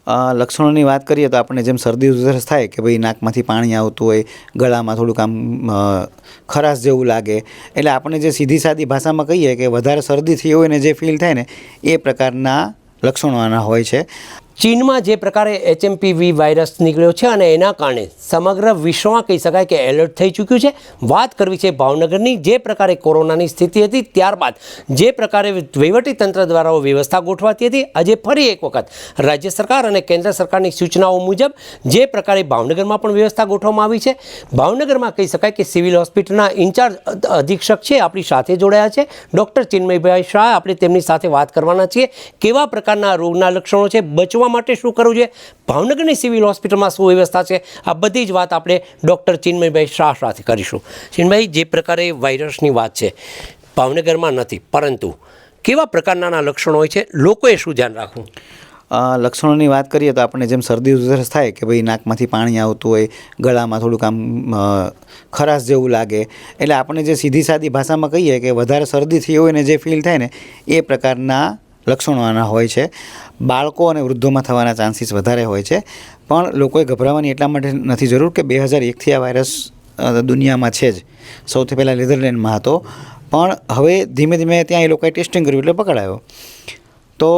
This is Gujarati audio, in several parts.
લક્ષણોની વાત કરીએ તો આપણે જેમ શરદી ઉધરસ થાય કે ભાઈ નાકમાંથી પાણી આવતું હોય, ગળામાં થોડુંક આમ ખરાશ જેવું લાગે, એટલે આપણે જે સીધી સાદી ભાષામાં કહીએ કે વધારે શરદી થઈ હોય ને જે ફીલ થાય ને એ પ્રકારના લક્ષણો આના હોય છે. ચીનમાં જે પ્રકારે HMPV વાયરસ નીકળ્યો છે અને એના કારણે સમગ્ર વિશ્વમાં કહી શકાય કે એલર્ટ થઈ ચૂક્યું છે. વાત કરવી છે ભાવનગરની. જે પ્રકારે કોરોનાની સ્થિતિ હતી ત્યારબાદ જે પ્રકારે વહીવટીતંત્ર દ્વારા વ્યવસ્થા ગોઠવાતી હતી, આજે ફરી એક વખત રાજ્ય સરકાર અને કેન્દ્ર સરકારની સૂચનાઓ મુજબ જે પ્રકારે ભાવનગરમાં પણ વ્યવસ્થા ગોઠવવામાં આવી છે. ભાવનગરમાં કહી શકાય કે સિવિલ હોસ્પિટલના ઇન્ચાર્જ અધિક્ષક છે આપણી સાથે જોડાયા છે, ડૉક્ટર ચિન્મયભાઈ શાહ. આપણે તેમની સાથે વાત કરવાના છીએ કેવા પ્રકારના રોગના લક્ષણો છે, બચવા માટે શું કરવું છે, ભાવનગરની સિવિલ હોસ્પિટલમાં શું વ્યવસ્થા છે, આ બધી જ વાત આપણે ડૉક્ટર ચિન્મયભાઈ શાહ સાથે કરીશું. ચિન્મયભાઈ, જે પ્રકારે વાયરસની વાત છે ભાવનગરમાં નથી, પરંતુ કેવા પ્રકારના લક્ષણો હોય છે, લોકોએ શું ધ્યાન રાખવું? લક્ષણોની વાત કરીએ તો આપણે જેમ શરદી ઉધરસ થાય કે ભાઈ નાકમાંથી પાણી આવતું હોય, ગળામાં થોડુંક આમ ખરાશ જેવું લાગે, એટલે આપણે જે સીધી સાદી ભાષામાં કહીએ કે વધારે શરદી થઈ હોય ને જે ફીલ થાય ને એ પ્રકારના લક્ષણો આના હોય છે. બાળકો અને વૃદ્ધોમાં થવાના ચાન્સીસ વધારે હોય છે, પણ લોકોએ ગભરાવાની એટલા માટે નથી જરૂર કે 2001થી આ વાયરસ દુનિયામાં છે જ. સૌથી પહેલાં નેધરલેન્ડમાં હતો, પણ હવે ધીમે ધીમે ત્યાં એ લોકોએ ટેસ્ટિંગ કર્યું એટલે પકડાયો. તો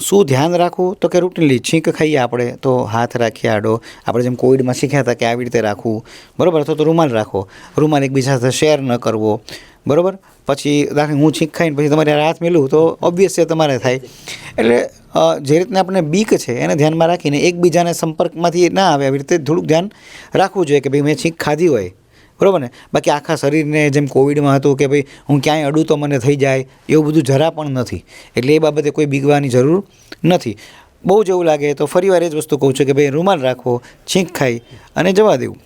શું ધ્યાન રાખવું? તો કે રૂટીનલી છીંક ખાઈએ આપણે તો હાથ રાખીએ આડો, આપણે જેમ કોવિડમાં શીખ્યા હતા કે આવી રીતે રાખવું, બરાબર, અથવા તો રૂમાલ રાખો, રૂમાલ એકબીજા સાથે શેર ન કરવો, બરાબર. પછી દાખલે હું છીંક ખાઈને પછી તમારે હાથ મેલું તો ઓબ્વિયસ છે તમારે થાય. એટલે જે રીતના આપણે બીક છે એને ધ્યાનમાં રાખીને એકબીજાને સંપર્કમાંથી ના આવે આવી રીતે થોડુંક ધ્યાન રાખવું જોઈએ કે ભાઈ મેં છીંક ખાધી હોય, બરાબર ને. બાકી આખા શરીરને જેમ કોવિડમાં હતું કે ભાઈ હું ક્યાંય અડું તો મને થઈ જાય, એવું બધું જરા પણ નથી. એટલે એ બાબતે કોઈ બીકવાની જરૂર નથી. બહુ જ એવું લાગે તો ફરીવાર એ જ વસ્તુ કહું છું કે ભાઈ રૂમાલ રાખવો, છીંક ખાઈ અને જવા દેવું.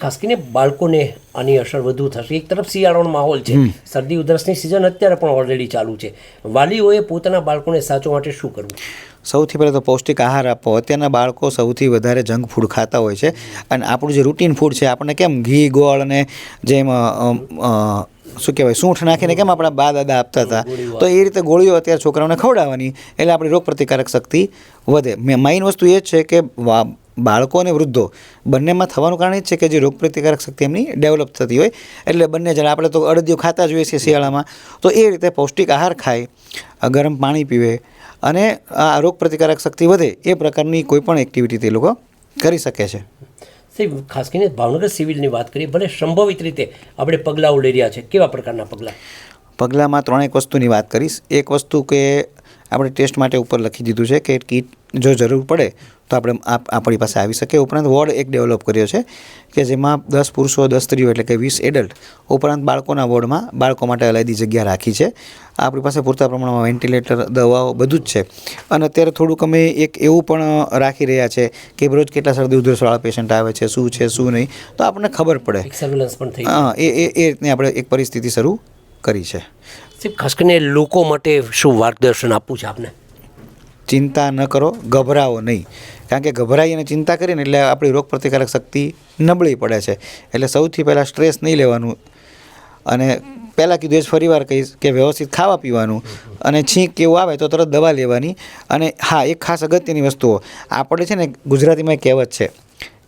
ખાસ કરીને બાળકોને આની અસર વધુ થશે. એક તરફ શિયાળાનો માહોલ છે, શરદી ઉધરસની સિઝન અત્યારે પણ ઓલરેડી ચાલુ છે. વાલીઓએ પોતાના બાળકોને સાચવવા માટે શું કરવું? સૌથી પહેલાં તો પૌષ્ટિક આહાર આપવો. અત્યારના બાળકો સૌથી વધારે જંક ફૂડ ખાતા હોય છે, અને આપણું જે રૂટીન ફૂડ છે આપણને કેમ ઘી ગોળ અને જેમ શું કહેવાય સૂંઠ નાખીને કેમ આપણા બા દાદા આપતા હતા, તો એ રીતે ગોળીઓ અત્યારે છોકરાઓને ખવડાવવાની, એટલે આપણી રોગપ્રતિકારક શક્તિ વધે. મેઇન વસ્તુ એ જ છે કે બાળકો અને વૃદ્ધો બંનેમાં થવાનું કારણ એ જ છે કે જે રોગપ્રતિકારક શક્તિ એમની ડેવલપ થતી હોય, એટલે બંને જણ આપણે તો અડદિયું ખાતા જોઈએ છીએ શિયાળામાં, તો એ રીતે પૌષ્ટિક આહાર ખાય, ગરમ પાણી પીવે અને આ રોગપ્રતિકારક શક્તિ વધે એ પ્રકારની કોઈ પણ એક્ટિવિટી તે લોકો કરી શકે છે. સાહેબ, ખાસ કરીને ભાવનગર સિવિલની વાત કરીએ, ભલે સંભવિત રીતે આપણે પગલાઓ લઈ રહ્યા છે, કેવા પ્રકારના પગલાં? પગલાંમાં 3 વસ્તુની વાત કરીશ. એક વસ્તુ કે આપણે ટેસ્ટ માટે ઉપર લખી દીધું છે કે કીટ જો જરૂર પડે તો આપણે આપણી પાસે આવી શકે. ઉપરાંત વોર્ડ એક ડેવલપ કર્યો છે કે જેમાં 10 પુરુષો 10 સ્ત્રીઓ એટલે કે 20 એડલ્ટ, ઉપરાંત બાળકોના વોર્ડમાં બાળકો માટે અલાયદી જગ્યા રાખી છે. આપણી પાસે પૂરતા પ્રમાણમાં વેન્ટિલેટર, દવાઓ બધું જ છે. અને અત્યારે થોડુંક અમે એક એવું પણ રાખી રહ્યા છે કે રોજ કેટલા શરદી ઉધરસવાળા પેશન્ટ આવે છે, શું છે શું નહીં, તો આપણને ખબર પડે. સર્વેલન્સ પણ થઈ. એ રીતની આપણે એક પરિસ્થિતિ શરૂ કરી છે. ખાસ કરીને લોકો માટે શું માર્ગદર્શન આપવું છે આપને? ચિંતા ન કરો, ગભરાવો નહીં, કારણ કે ગભરાઈ અને ચિંતા કરીને એટલે આપણી રોગપ્રતિકારક શક્તિ નબળી પડે છે. એટલે સૌથી પહેલાં સ્ટ્રેસ નહીં લેવાનું, અને પહેલાં કીધું એ જ ફરીવાર કહીશ કે વ્યવસ્થિત ખાવા પીવાનું, અને છીંક કેવું આવે તો તરત દવા લેવાની. અને હા, એક ખાસ અગત્યની વસ્તુઓ આપણે છે ને ગુજરાતીમાં એક કહેવત છે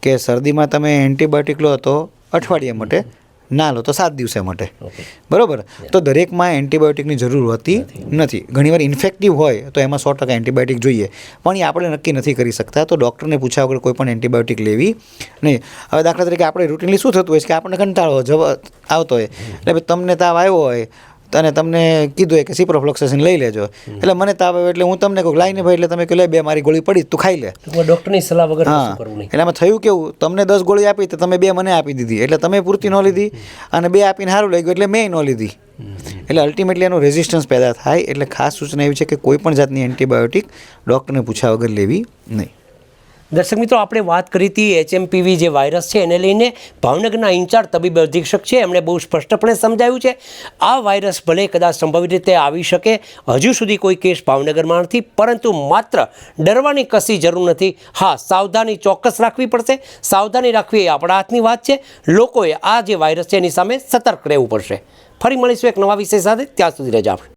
કે શરદીમાં તમે એન્ટીબાયોટિક લો તો અઠવાડિયા માટે, ના લો તો 7 દિવસે માટે, બરાબર. તો દરેકમાં એન્ટીબાયોટિકની જરૂર હોતી નથી. ઘણીવાર ઇન્ફેક્ટિવ હોય તો એમાં 100% એન્ટીબાયોટિક જોઈએ, પણ એ આપણે નક્કી નથી કરી શકતા. તો ડૉક્ટરને પૂછ્યા વગર કોઈ પણ એન્ટીબાયોટિક લેવી નહીં. હવે દાખલા તરીકે આપણે રૂટીનલી શું થતું હોય છે કે આપણને કંટાળો આવતો હોય, એટલે તમને તાવ આવ્યો હોય અને તમને કીધું હોય કે સિપ્રોફ્લોક્સાસિન લઈ લેજો, એટલે મને તાવ આવ્યો એટલે હું તમને કહું લાઈને ભાઈ, એટલે તમે કહો લે 2 મારી ગોળી પડી તું ખાઈ લે. ડૉક્ટરની સલાહ વગર શું કરવું નહીં. એટલે આમાં થયું કેવું, તમને 10 ગોળી આપી તો તમે 2 મને આપી દીધી, એટલે તમે પૂરતી ન લીધી, અને 2 આપીને સારું લાગ્યું એટલે મેં ન લીધી, એટલે અલ્ટિમેટલી એનો રેઝિસ્ટન્સ પેદા થાય. એટલે ખાસ સૂચના એવી છે કે કોઈ પણ જાતની એન્ટીબાયોટિક ડૉક્ટરને પૂછ્યા વગર લેવી નહીં. દર્શક મિત્રો, આપણે વાત કરી હતી HMPV જે વાયરસ છે એને લઈને ભાવનગરના ઇન્ચાર્જ તબીબ અધિક્ષક છે, એમણે બહુ સ્પષ્ટપણે સમજાવ્યું છે આ વાયરસ ભલે કદાચ સંભવિત રીતે આવી શકે, હજુ સુધી કોઈ કેસ ભાવનગરમાં નથી, પરંતુ માત્ર ડરવાની કશી જરૂર નથી. હા, સાવધાની ચોક્કસ રાખવી પડશે. સાવધાની રાખવી એ આપણા હાથની વાત છે. લોકોએ આ જે વાયરસ છે એની સામે સતર્ક રહેવું પડશે. ફરી મળીશું એક નવા વિષય સાથે, ત્યાં સુધી રજા આપશો.